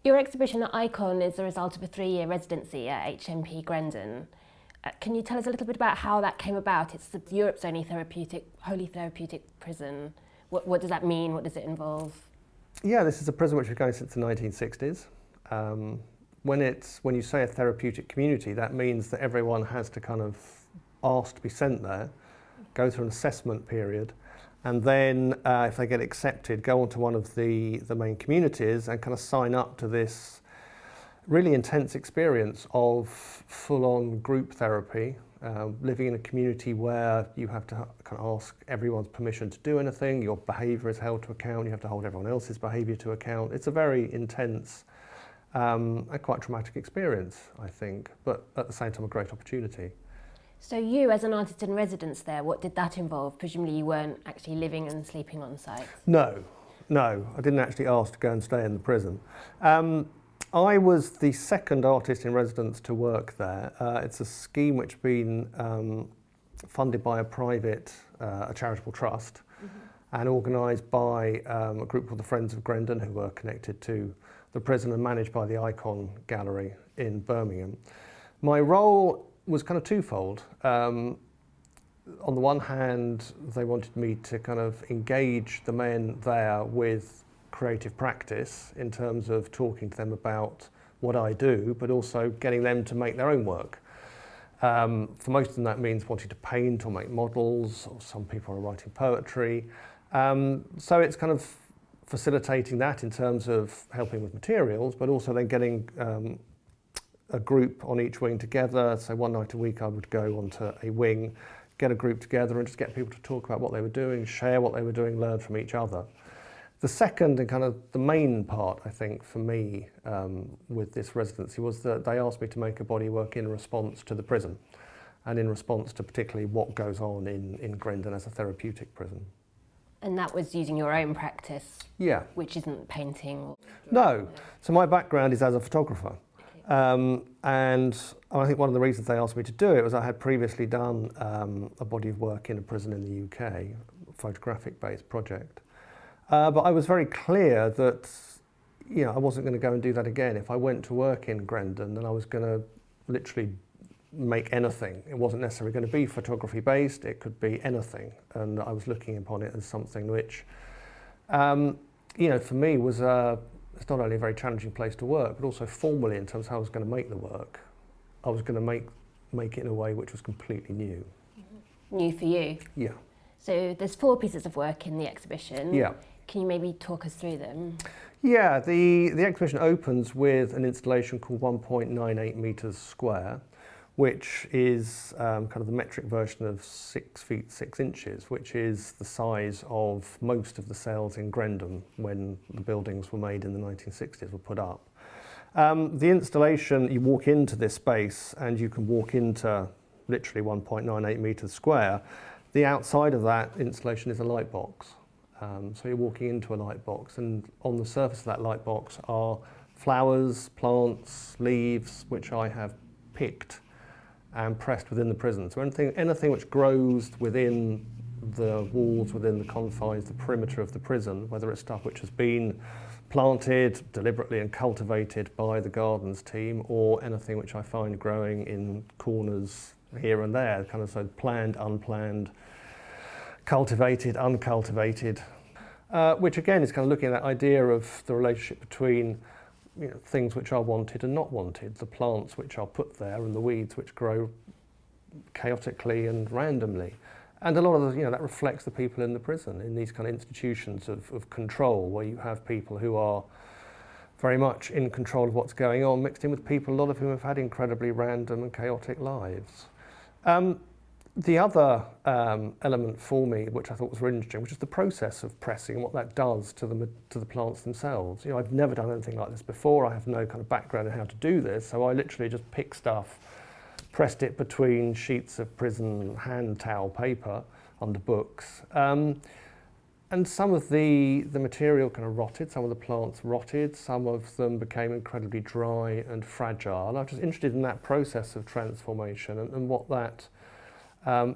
Your exhibition at Ikon is the result of a 3-year residency at HMP Grendon. Can you tell us a little bit about how that came about? It's Europe's only wholly therapeutic prison. What does that mean? What does it involve? Yeah, this is a prison which has been going since the 1960s. When you say a therapeutic community, that means that everyone has to kind of ask to be sent there, go through an assessment period, and then if they get accepted, go on to one of the main communities and kind of sign up to this really intense experience of full-on group therapy, living in a community where you have to kind of ask everyone's permission to do anything, your behaviour is held to account, you have to hold everyone else's behaviour to account. It's a very intense and quite traumatic experience, I think, but at the same time a great opportunity. So you, as an artist in residence there, what did that involve? Presumably you weren't actually living and sleeping on site. No, I didn't actually ask to go and stay in the prison. I was the second artist in residence to work there. It's a scheme which has been funded by a charitable trust, and organised by a group called the Friends of Grendon, who were connected to the prison and managed by the Ikon Gallery in Birmingham. My role was kind of twofold. On the one hand, they wanted me to kind of engage the men there with creative practice in terms of talking to them about what I do, but also getting them to make their own work. For most of them that means wanting to paint or make models, or some people are writing poetry. So it's kind of facilitating that in terms of helping with materials, but also then getting a group on each wing together. So one night a week I would go onto a wing, get a group together and just get people to talk about what they were doing, share what they were doing, learn from each other. The second and kind of the main part, I think, for me with this residency was that they asked me to make a bodywork in response to the prison and in response to particularly what goes on in Grendon as a therapeutic prison. And that was using your own practice? Yeah. Which isn't painting? No. So my background is as a photographer. And I think one of the reasons they asked me to do it was I had previously done a body of work in a prison in the UK, a photographic-based project. But I was very clear that I wasn't going to go and do that again. If I went to work in Grendon, then I was going to literally make anything. It wasn't necessarily going to be photography-based, it could be anything. And I was looking upon it as something which, for me was it's not only a very challenging place to work, but also formally in terms of how I was going to make the work. I was going to make it in a way which was completely new. New for you? Yeah. So there's 4 pieces of work in the exhibition. Yeah. Can you maybe talk us through them? Yeah, the exhibition opens with an installation called 1.98 metres square, which is kind of the metric version of 6 feet 6 inches, which is the size of most of the cells in Grendon when the buildings were made in the 1960s, were put up. The installation, you walk into this space and you can walk into literally 1.98 metres square. The outside of that installation is a light box. So you're walking into a light box, and on the surface of that light box are flowers, plants, leaves, which I have picked and pressed within the prison. So anything which grows within the walls, within the confines, the perimeter of the prison, whether it's stuff which has been planted deliberately and cultivated by the gardens team, or anything which I find growing in corners here and there, kind of so planned, unplanned, cultivated, uncultivated, which again is kind of looking at that idea of the relationship between things which are wanted and not wanted, the plants which are put there and the weeds which grow chaotically and randomly. And a lot of that reflects the people in the prison, in these kind of institutions of control, where you have people who are very much in control of what's going on, mixed in with people, a lot of whom have had incredibly random and chaotic lives. The other element for me, which I thought was really interesting, which is the process of pressing and what that does to the plants themselves. I've never done anything like this before. I have no kind of background in how to do this, so I literally just picked stuff, pressed it between sheets of prison hand towel paper under books. And some of the material kind of rotted, some of the plants rotted, some of them became incredibly dry and fragile. I was just interested in that process of transformation and what that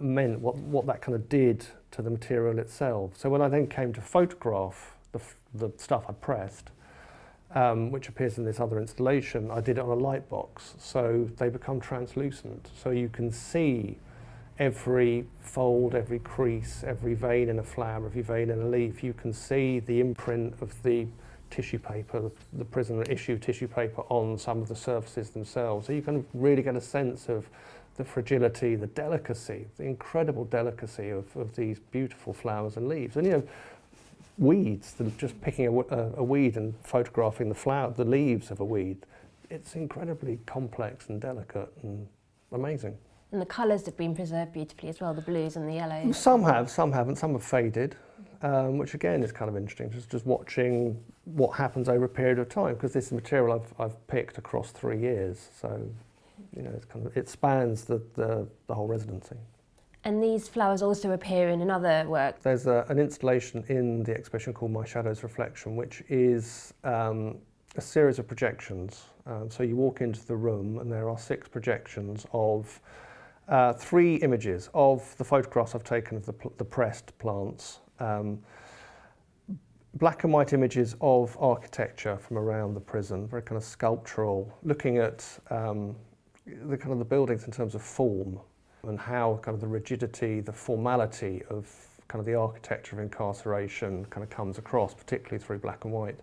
meant, what that kind of did to the material itself. So when I then came to photograph the stuff I pressed, which appears in this other installation, I did it on a light box, so they become translucent. So you can see every fold, every crease, every vein in a flower, every vein in a leaf. You can see the imprint of the tissue paper, the prisoner issue tissue paper on some of the surfaces themselves. So you can really get a sense of the fragility, the delicacy, the incredible delicacy of these beautiful flowers and leaves. And you know, weeds, just picking a weed and photographing the leaves of a weed, it's incredibly complex and delicate and amazing. And the colours have been preserved beautifully as well, the blues and the yellows. Some have, some haven't, some have faded, which again is kind of interesting, just watching what happens over a period of time, because this is material I've picked across 3 years, so you know, it spans the whole residency. And these flowers also appear in another work. There's an installation in the exhibition called My Shadow's Reflection, which is a series of projections. So you walk into the room and there are 6 projections of 3 images of the photographs I've taken of the pressed plants, black and white images of architecture from around the prison, very kind of sculptural, looking at the buildings in terms of form and how kind of the rigidity, the formality of kind of the architecture of incarceration kind of comes across, particularly through black and white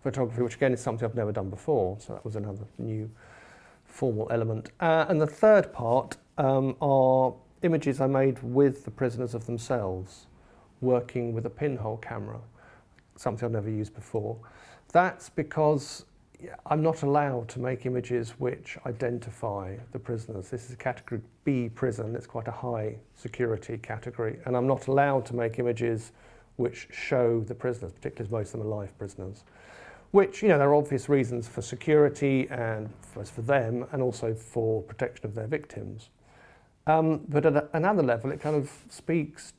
photography, which again is something I've never done before, so that was another new formal element. And the third part are images I made with the prisoners of themselves, working with a pinhole camera, something I've never used before. That's because I'm not allowed to make images which identify the prisoners. This is a category B prison, it's quite a high security category, and I'm not allowed to make images which show the prisoners, particularly as most of them are life prisoners. Which, you know, there are obvious reasons for security and for them, and also for protection of their victims. But at another level, it kind of speaks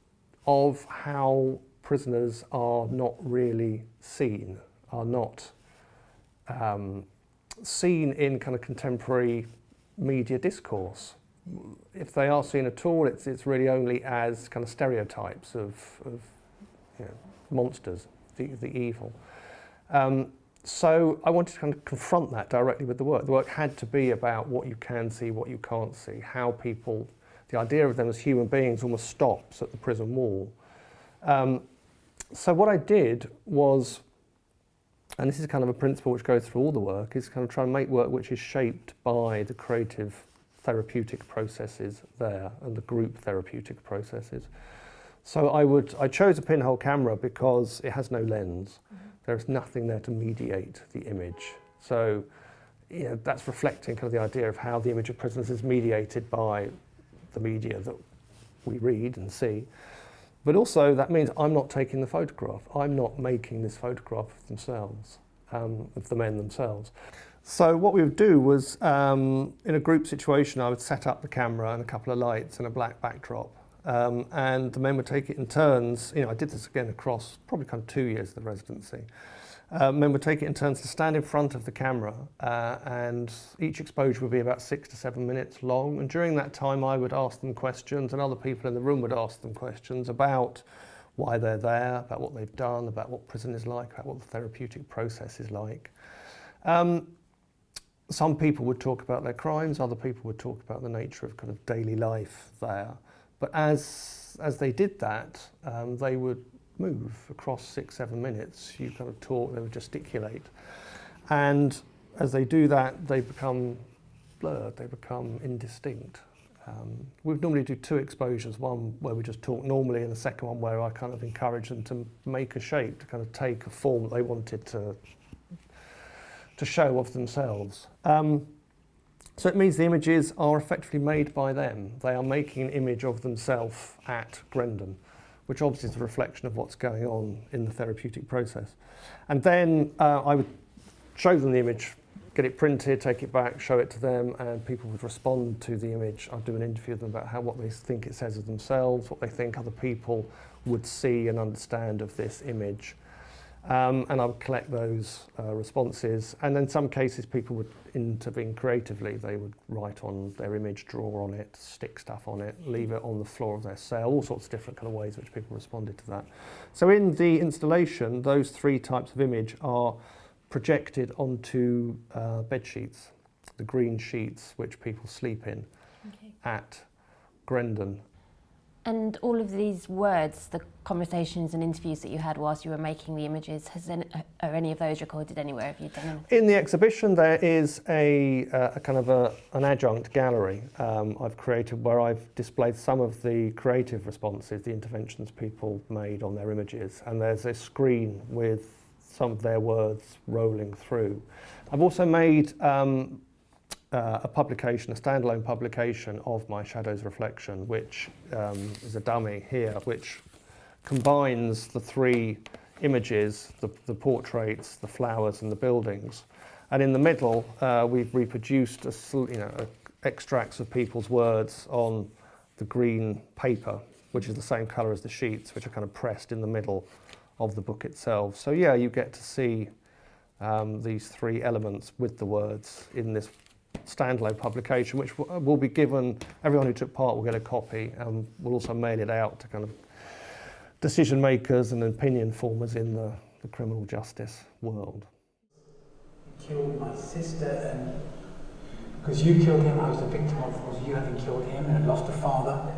of how prisoners are not really seen, are not seen in kind of contemporary media discourse. If they are seen at all, it's really only as kind of stereotypes of you know, monsters, the evil. So I wanted to kind of confront that directly with the work. The work had to be about what you can see, what you can't see, how people, the idea of them as human beings almost stops at the prison wall. So what I did was, and this is kind of a principle which goes through all the work, is kind of try and make work which is shaped by the creative therapeutic processes there and the group therapeutic processes. So I chose a pinhole camera because it has no lens. There's nothing there to mediate the image. So you know, that's reflecting kind of the idea of how the image of prisoners is mediated by the media that we read and see. But also that means I'm not taking the photograph. I'm not making this photograph of themselves, of the men themselves. So what we would do was, in a group situation, I would set up the camera and a couple of lights and a black backdrop. And the men would take it in turns. You know, I did this again across probably kind of 2 years of the residency. Men would take it in turns to stand in front of the camera, and each exposure would be about 6 to 7 minutes long. And during that time, I would ask them questions, and other people in the room would ask them questions about why they're there, about what they've done, about what prison is like, about what the therapeutic process is like. Some people would talk about their crimes, other people would talk about the nature of kind of daily life there. But as they did that, they would move across 6-7 minutes. You kind of talk, they would gesticulate. And as they do that, they become blurred, they become indistinct. We'd normally do 2 exposures, one where we just talk normally and the second one where I kind of encourage them to make a shape, to kind of take a form that they wanted to show of themselves. So it means the images are effectively made by them. They are making an image of themselves at Grendon, which obviously is a reflection of what's going on in the therapeutic process. And then I would show them the image, get it printed, take it back, show it to them, and people would respond to the image. I'd do an interview with them about what they think it says of themselves, what they think other people would see and understand of this image. And I would collect those responses. And in some cases, people would intervene creatively. They would write on their image, draw on it, stick stuff on it, leave it on the floor of their cell, all sorts of different kind of ways which people responded to that. So in the installation, those 3 types of image are projected onto bed sheets, the green sheets which people sleep in at Grendon. And all of these words, the conversations and interviews that you had whilst you were making the images, are any of those recorded anywhere? Have you done them? In the exhibition there is a kind of an adjunct gallery I've created where I've displayed some of the creative responses, the interventions people made on their images, and there's a screen with some of their words rolling through. I've also made a publication, a standalone publication of my Shadows Reflection, which is a dummy here, which combines the three images, the portraits, the flowers and the buildings. And in the middle, we've reproduced extracts of people's words on the green paper, which is the same colour as the sheets, which are kind of pressed in the middle of the book itself. So yeah, you get to see these three elements with the words in this standalone publication, which will be given, everyone who took part will get a copy, and we'll also mail it out to kind of decision makers and opinion formers in the criminal justice world. You killed my sister, and because you killed him, I was the victim of you having killed him and had lost a father.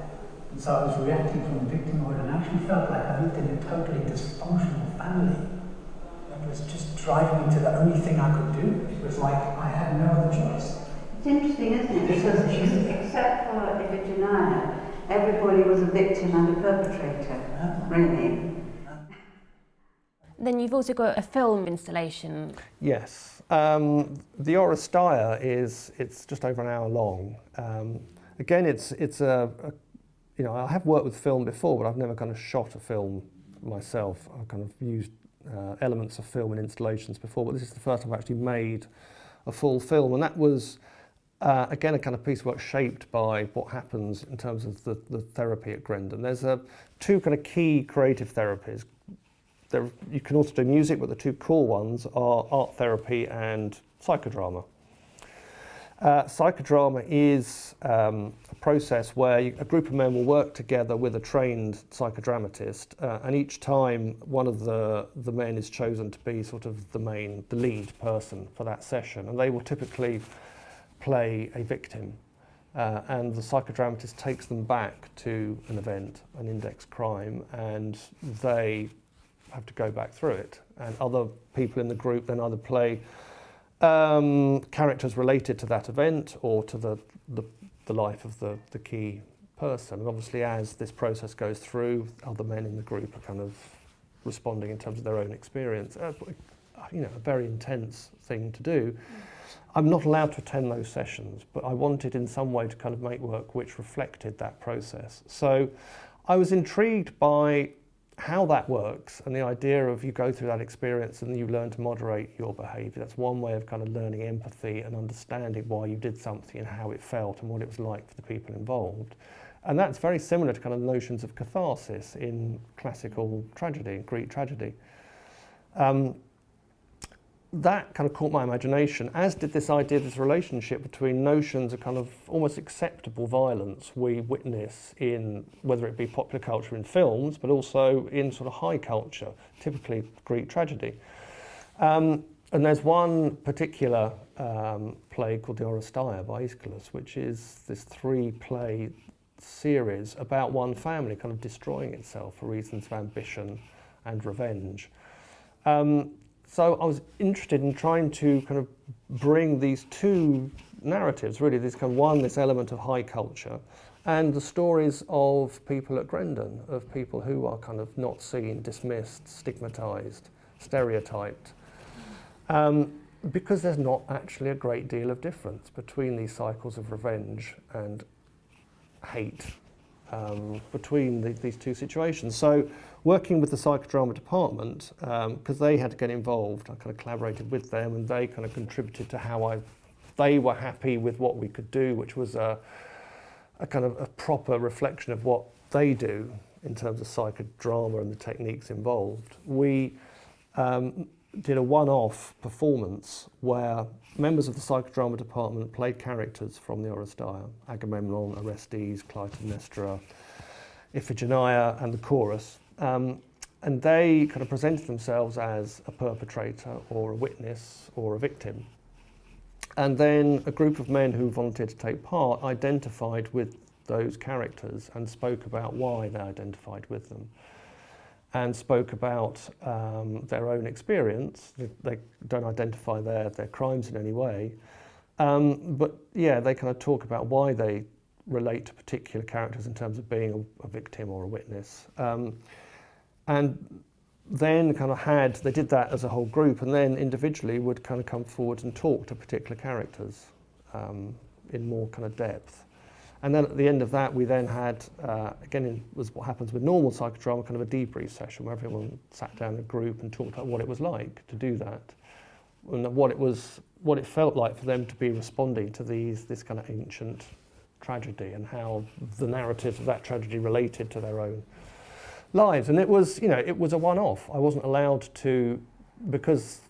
And so I was reacting from victimhood, and I actually felt like I lived in a totally dysfunctional family. It was just driving me to the only thing I could do. It was like I had no other choice. It's interesting, isn't it? Because except for Iphigenia, everybody was a victim and a perpetrator, really. Then you've also got a film installation. Yes. The Oresteia it's just over an hour long. Again, it's I have worked with film before, but I've never kind of shot a film myself. I've kind of used elements of film in installations before, but this is the first time I've actually made a full film, and that was again a kind of piece of work shaped by what happens in terms of the therapy at Grendon. There's two kind of key creative therapies. You can also do music, but the two core ones are art therapy and psychodrama. Psychodrama is a process where a group of men will work together with a trained psychodramatist, and each time one of the men is chosen to be sort of the lead person for that session, and they will typically play a victim, and the psychodramatist takes them back to an event, an index crime, and they have to go back through it, and other people in the group then either play characters related to that event or to the life of the key person. And obviously as this process goes through, other men in the group are kind of responding in terms of their own experience. A very intense thing to do. I'm not allowed to attend those sessions, but I wanted in some way to kind of make work which reflected that process. So I was intrigued by how that works, and the idea of you go through that experience and you learn to moderate your behaviour. That's one way of kind of learning empathy and understanding why you did something and how it felt and what it was like for the people involved. And that's very similar to kind of notions of catharsis in classical tragedy, Greek tragedy. That kind of caught my imagination, as did this idea, this relationship between notions of kind of almost acceptable violence we witness in, whether it be popular culture in films, but also in sort of high culture, typically Greek tragedy. And there's one particular play called the Oresteia by Aeschylus, which is this 3-play series about one family kind of destroying itself for reasons of ambition and revenge. So I was interested in trying to kind of bring these two narratives, really, this kind of this element of high culture, and the stories of people at Grendon, of people who are kind of not seen, dismissed, stigmatised, stereotyped. Because there's not actually a great deal of difference between these cycles of revenge and hate between these two situations. So working with the psychodrama department, because they had to get involved, I kind of collaborated with them, and they kind of contributed to how they were happy with what we could do, which was a kind of a proper reflection of what they do in terms of psychodrama and the techniques involved. We did a one-off performance where members of the psychodrama department played characters from the Oresteia: Agamemnon, Orestes, Clytemnestra, Iphigenia, and the chorus. And they kind of presented themselves as a perpetrator or a witness or a victim. And then a group of men who volunteered to take part identified with those characters and spoke about why they identified with them, and spoke about their own experience. They don't identify their crimes in any way, but yeah, they kind of talk about why they relate to particular characters in terms of being a victim or a witness. And then they did that as a whole group, and then individually would kind of come forward and talk to particular characters in more kind of depth. And then at the end of that, we then had, again, it was what happens with normal psychodrama, kind of a debrief session where everyone sat down in a group and talked about what it was like to do that, and what it felt like for them to be responding to this kind of ancient tragedy, and how the narratives of that tragedy related to their own lives. And it was a one-off. I wasn't allowed to, because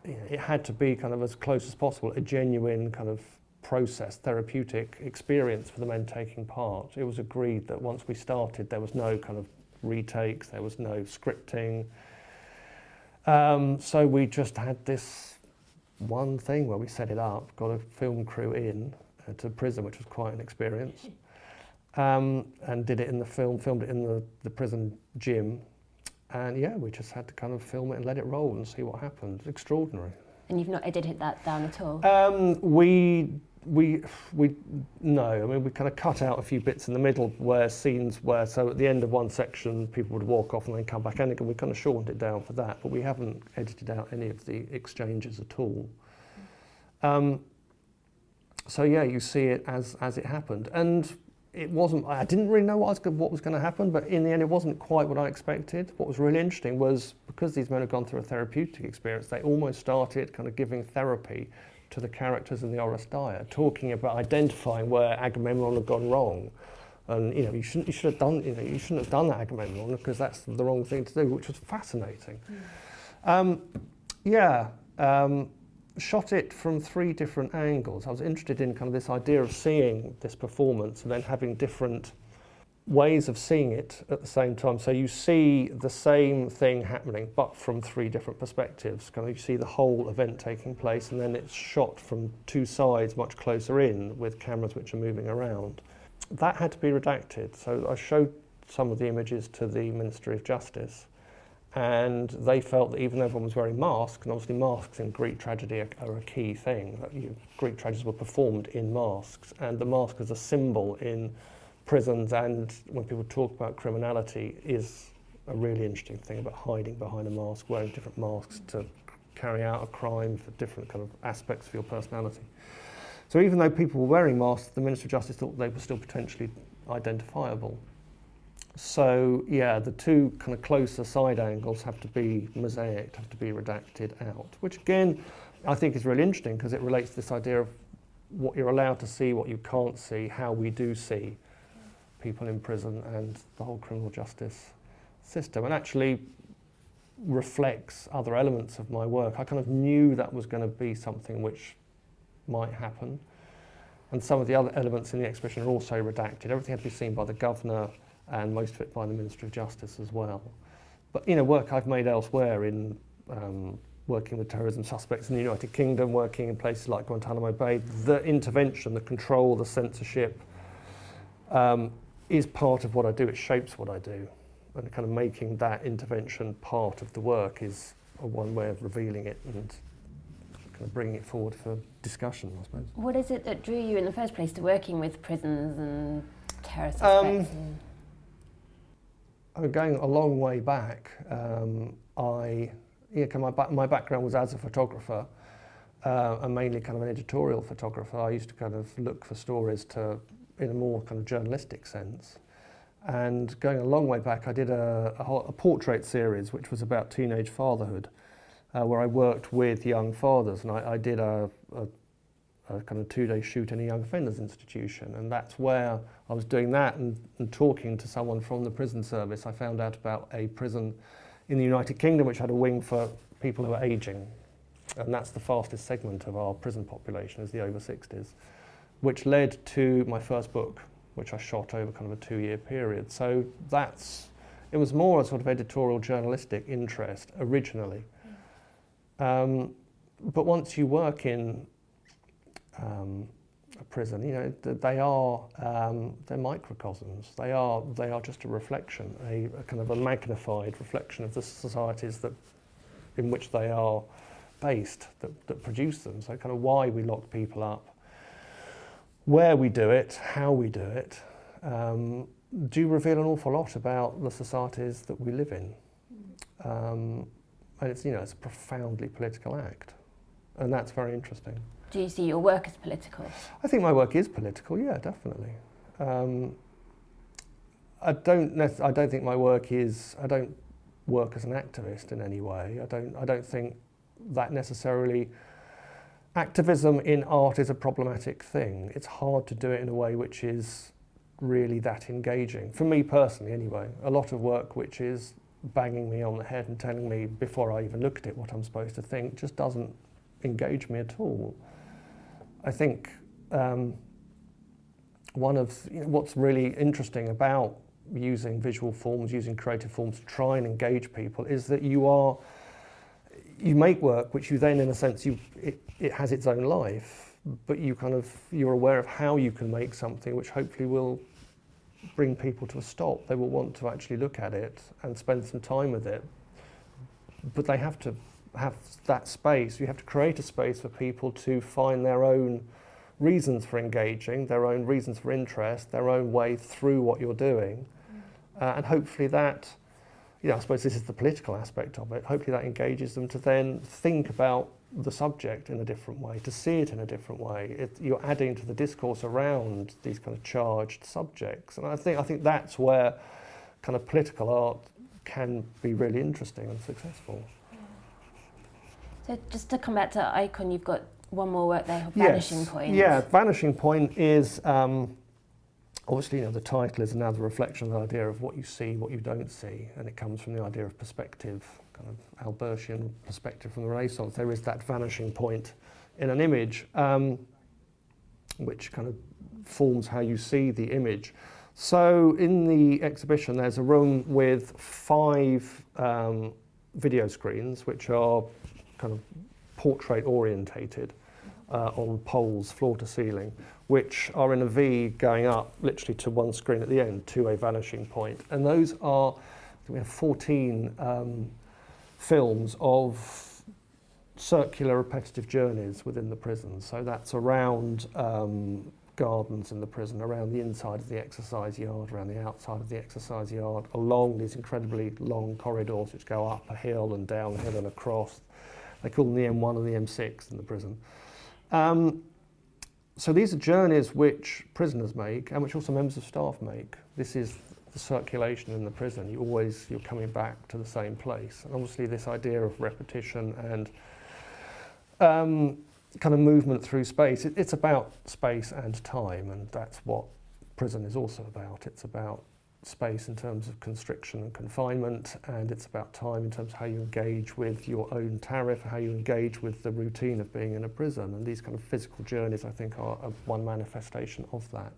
it had to be kind of as close as possible, a genuine kind of process, therapeutic experience for the men taking part. It was agreed that once we started, there was no kind of retakes, there was no scripting. So we just had this one thing where we set it up, got a film crew in to prison, which was quite an experience, and did it in the filmed it in the prison gym. And yeah, we just had to kind of film it and let it roll and see what happened. Extraordinary. And you've not edited that down at all? We no, I mean, we kind of cut out a few bits in the middle where scenes were, so at the end of one section people would walk off and then come back in again. We kind of shortened it down for that, but we haven't edited out any of the exchanges at all. So yeah, you see it as it happened, and it wasn't. I didn't really know what was going to happen, but in the end, it wasn't quite what I expected. What was really interesting was, because these men had gone through a therapeutic experience, they almost started kind of giving therapy to the characters in the Orus Dia, talking about identifying where Agamemnon had gone wrong, and you shouldn't have done that, Agamemnon, because that's the wrong thing to do, which was fascinating. Shot it from 3 different angles. I was interested in kind of this idea of seeing this performance and then having different ways of seeing it at the same time. So you see the same thing happening, but from 3 different perspectives. Kind of you see the whole event taking place, and then it's shot from 2 sides, much closer in, with cameras which are moving around. That had to be redacted. So I showed some of the images to the Ministry of Justice, and they felt that even though everyone was wearing masks, and obviously masks in Greek tragedy are a key thing, that Greek tragedies were performed in masks, and the mask as a symbol in prisons and when people talk about criminality is a really interesting thing about hiding behind a mask, wearing different masks to carry out a crime for different kind of aspects of your personality. So even though people were wearing masks, the Ministry of Justice thought they were still potentially identifiable. So yeah, the 2 kind of closer side angles have to be mosaicked, have to be redacted out, which again I think is really interesting because it relates to this idea of what you're allowed to see, what you can't see, how we do see people in prison and the whole criminal justice system, and actually reflects other elements of my work. I kind of knew that was going to be something which might happen, and some of the other elements in the exhibition are also redacted. Everything had to be seen by the governor, and most of it by the Ministry of Justice as well. But work I've made elsewhere in working with terrorism suspects in the United Kingdom, working in places like Guantánamo Bay, the intervention, the control, the censorship is part of what I do. It shapes what I do, and kind of making that intervention part of the work is one way of revealing it and kind of bringing it forward for discussion, I suppose. What is it that drew you in the first place to working with prisons and terror suspects? Going a long way back, my background was as a photographer, and mainly kind of an editorial photographer. I used to kind of look for stories in a more kind of journalistic sense. And going a long way back, I did a portrait series which was about teenage fatherhood, where I worked with young fathers, and I did a kind of 2-day shoot in a young offenders institution, and that's where I was doing that and talking to someone from the prison service. I found out about a prison in the United Kingdom which had a wing for people who are ageing, and that's the fastest segment of our prison population is the over 60s, which led to my first book, which I shot over kind of a 2-year period. So that's It was more a sort of editorial journalistic interest originally. But once you work in a prison, you know, they're microcosms. They are just a reflection, a kind of a magnified reflection of the societies in which they are based, that produce them. So kind of why we lock people up, where we do it, how we do it, do reveal an awful lot about the societies that we live in. And it's, you know, it's a profoundly political act, and that's very interesting. Do you see your work as political? I think my work is political, yeah, definitely. I don't think my work is, I don't work as an activist in any way. I don't think that necessarily, activism in art is a problematic thing. It's hard to do it in a way which is really that engaging. For me personally anyway, a lot of work which is banging me on the head and telling me before I even look at it what I'm supposed to think just doesn't engage me at all. I think one of what's really interesting about using visual forms, using creative forms to try and engage people is that you make work which you then, in a sense, it has its own life, but you're aware of how you can make something which hopefully will bring people to a stop. They will want to actually look at it and spend some time with it, but they have to have that space. You have to create a space for people to find their own reasons for engaging, their own reasons for interest, their own way through what you're doing, and hopefully that, you know, I suppose this is the political aspect of it, hopefully that engages them to then think about the subject in a different way, to see it in a different way. You're adding to the discourse around these kind of charged subjects, and I think that's where kind of political art can be really interesting and successful. So just to come back to Ikon, you've got one more work there, Vanishing Point. Yeah, Vanishing Point is obviously, you know, the title is another reflection of the idea of what you see, what you don't see, and it comes from the idea of perspective, kind of Albertian perspective from the Renaissance. There is that vanishing point in an image, which kind of forms how you see the image. So in the exhibition, there's a room with 5 video screens, which are kind of portrait orientated on poles, floor to ceiling, which are in a V going up literally to one screen at the end to a vanishing point. And those are, we have 14 films of circular repetitive journeys within the prison. So that's around gardens in the prison, around the inside of the exercise yard, around the outside of the exercise yard, along these incredibly long corridors which go up a hill and downhill and across. They call them the M1 and the M6 in the prison. So these are journeys which prisoners make and which also members of staff make. This is the circulation in the prison. You're coming back to the same place. And obviously this idea of repetition and kind of movement through space, it's about space and time, and that's what prison is also about. It's about space in terms of constriction and confinement, and it's about time in terms of how you engage with your own tariff, how you engage with the routine of being in a prison. And these kind of physical journeys, I think, are one manifestation of that.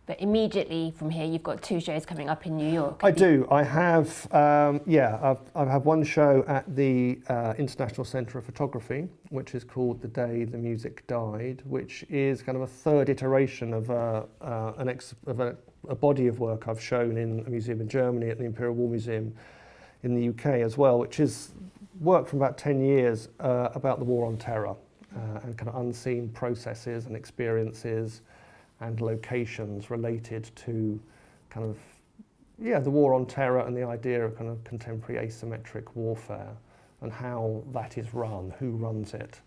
But immediately from here, you've got 2 shows coming up in New York. I do. I have, I have one show at the International Centre of Photography, which is called The Day the Music Died, which is kind of a third iteration of a body of work I've shown in a museum in Germany, at the Imperial War Museum in the UK as well, which is work from about 10 years about the War on Terror and kind of unseen processes and experiences and locations related to kind of, the War on Terror and the idea of kind of contemporary asymmetric warfare and how that is run, who runs it,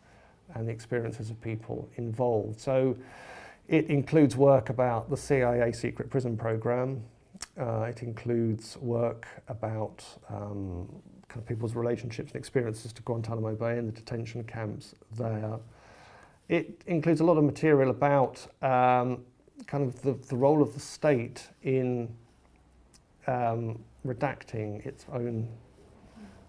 and the experiences of people involved. So it includes work about the CIA secret prison program. It includes work about kind of people's relationships and experiences to Guantánamo Bay and the detention camps there. It includes a lot of material about kind of the role of the state in redacting its own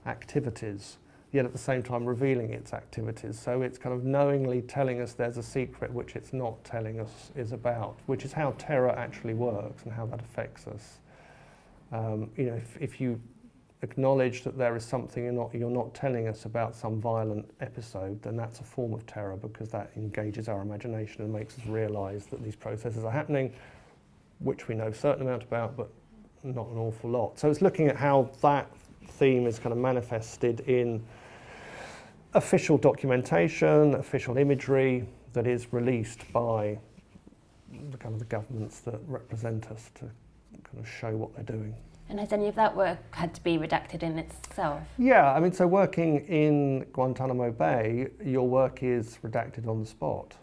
activities, yet at the same time revealing its activities. So it's kind of knowingly telling us there's a secret which it's not telling us is about, which is how terror actually works and how that affects us. You know, if you acknowledge that there is something you're not telling us about some violent episode, then that's a form of terror, because that engages our imagination and makes us realise that these processes are happening, which we know a certain amount about, but not an awful lot. So it's looking at how that theme is kind of manifested in official documentation, official imagery that is released by the kind of the governments that represent us to kind of show what they're doing. And has any of that work had to be redacted in itself? Yeah, I mean, so working in Guantánamo Bay, your work is redacted on the spot.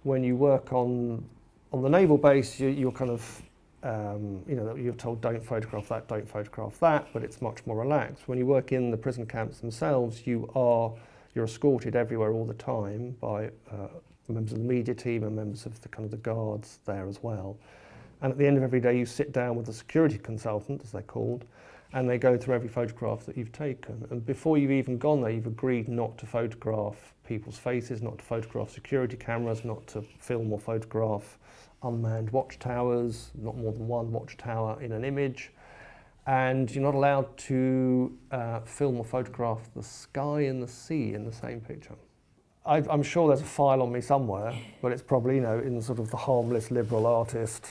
When you work on the naval base, you're kind of, you know, you're told don't photograph that, but it's much more relaxed. When you work in the prison camps themselves, you're escorted everywhere all the time by members of the media team and members of the kind of the guards there as well. And at the end of every day, you sit down with a security consultant, as they're called, and they go through every photograph that you've taken. And before you've even gone there, you've agreed not to photograph people's faces, not to photograph security cameras, not to film or photograph unmanned watchtowers, not more than one watchtower in an image. And you're not allowed to film or photograph the sky and the sea in the same picture. I'm sure there's a file on me somewhere, but it's probably, you know, in sort of the harmless liberal artist.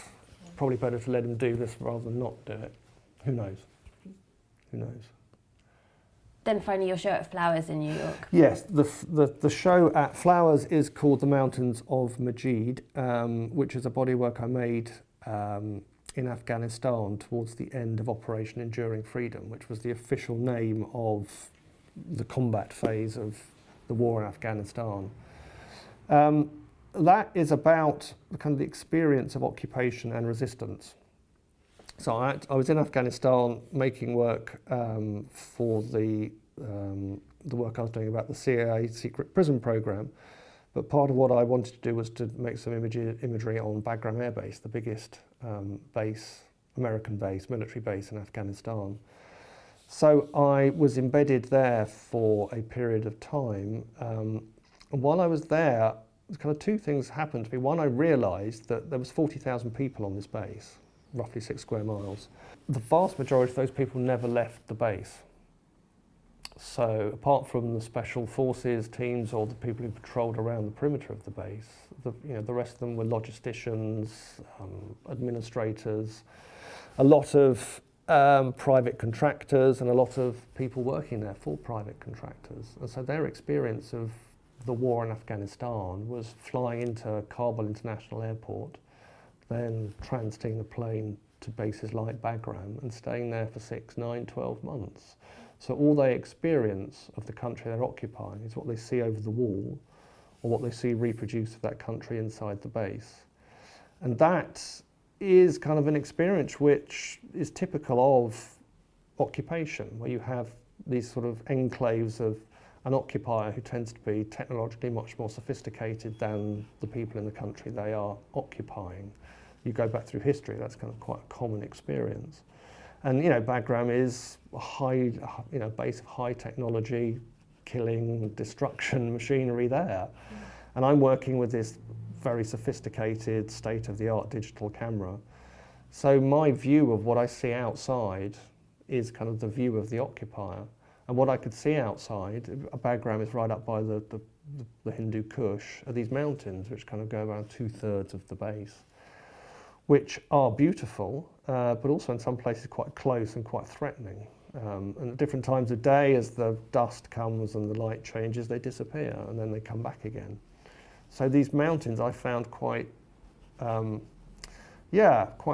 Probably better to let him do this rather than not do it. Who knows? Who knows? Then finally your show at Flowers in New York. Yes, the show at Flowers is called The Mountains of Majid, which is a bodywork I made in Afghanistan towards the end of Operation Enduring Freedom, which was the official name of the combat phase of the war in Afghanistan. That is about the kind of the experience of occupation and resistance. So I was in Afghanistan making work for the work I was doing about the CIA secret prison program. But part of what I wanted to do was to make some imagery on Bagram Air Base, the biggest American base, military base in Afghanistan. So I was embedded there for a period of time. And while I was there, kind of two things happened to me. One, I realised that there was 40,000 people on this base, roughly 6 square miles. The vast majority of those people never left the base. So apart from the special forces teams or the people who patrolled around the perimeter of the base, the rest of them were logisticians, administrators, a lot of private contractors and a lot of people working there for private contractors. And so their experience of the war in Afghanistan was flying into Kabul International Airport, then transiting the plane to bases like Bagram and staying there for 6, 9, 12 months. So all they experience of the country they're occupying is what they see over the wall or what they see reproduced of that country inside the base. And that is kind of an experience which is typical of occupation, where you have these sort of enclaves of an occupier who tends to be technologically much more sophisticated than the people in the country they are occupying. You go back through history, that's kind of quite a common experience. And, you know, Bagram is a high, base of high technology, killing, destruction machinery there. And I'm working with this very sophisticated, state-of-the-art digital camera. So my view of what I see outside is kind of the view of the occupier. And what I could see outside, Bagram is right up by the Hindu Kush, are these mountains which kind of go around 2/3 of the base, which are beautiful, but also in some places quite close and quite threatening. And at different times of day, as the dust comes and the light changes, they disappear and then they come back again. So these mountains I found quite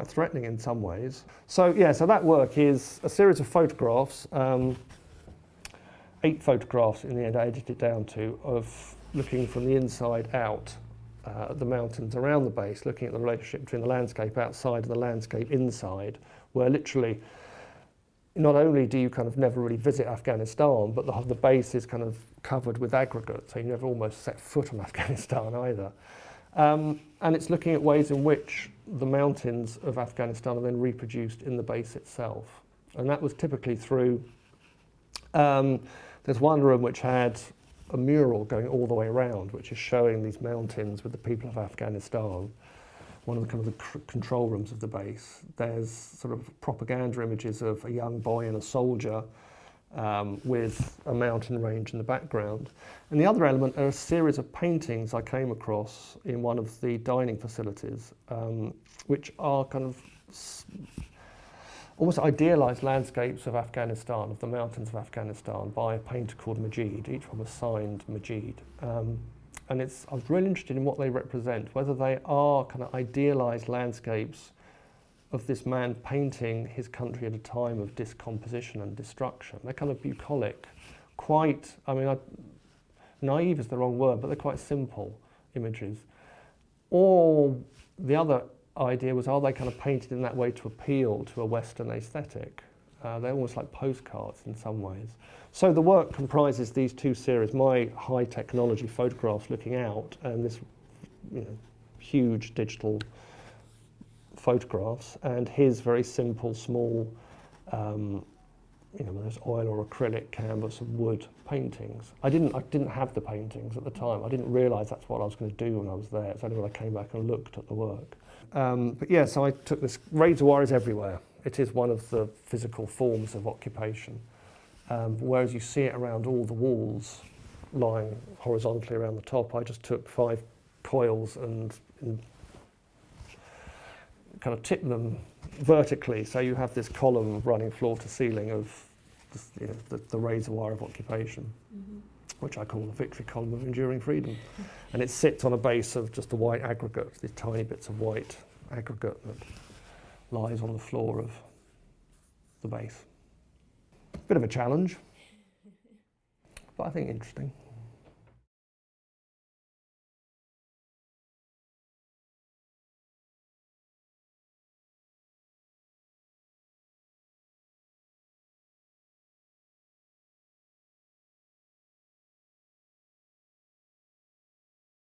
threatening in some ways. So that work is a series of photographs, 8 photographs in the end I edited it down to, of looking from the inside out at the mountains around the base, looking at the relationship between the landscape outside and the landscape inside, where literally not only do you kind of never really visit Afghanistan, but the base is kind of covered with aggregate, so you never almost set foot on Afghanistan either. And it's looking at ways in which the mountains of Afghanistan are then reproduced in the base itself. And that was typically through, there's one room which had a mural going all the way around, which is showing these mountains with the people of Afghanistan. one of the kind of the control rooms of the base. There's sort of propaganda images of a young boy and a soldier with a mountain range in the background. And the other element are a series of paintings I came across in one of the dining facilities, which are kind of almost idealised landscapes of Afghanistan, of the mountains of Afghanistan, by a painter called Majid. Each one was signed Majid. And I was really interested in what they represent, whether they are kind of idealised landscapes of this man painting his country at a time of discomposition and destruction. They're kind of bucolic, quite, I mean, naive is the wrong word, but they're quite simple images. Or the other idea was, are they kind of painted in that way to appeal to a Western aesthetic? They're almost like postcards in some ways. So the work comprises these two series, my high technology photographs looking out and this huge digital photographs, and his very simple, small, whether it's oil or acrylic, canvas and wood paintings. I didn't have the paintings at the time. I didn't realise that's what I was going to do when I was there. It's only when I came back and looked at the work. But yeah, so I took this. Razor wire is everywhere. It is one of the physical forms of occupation. Whereas you see it around all the walls, lying horizontally around the top, I just took 5 coils and kind of tipped them vertically, so you have this column running floor to ceiling of the razor wire of occupation, which I call the victory column of enduring freedom. And it sits on a base of just a white aggregate, these tiny bits of white aggregate that lies on the floor of the base. Bit of a challenge, but I think interesting.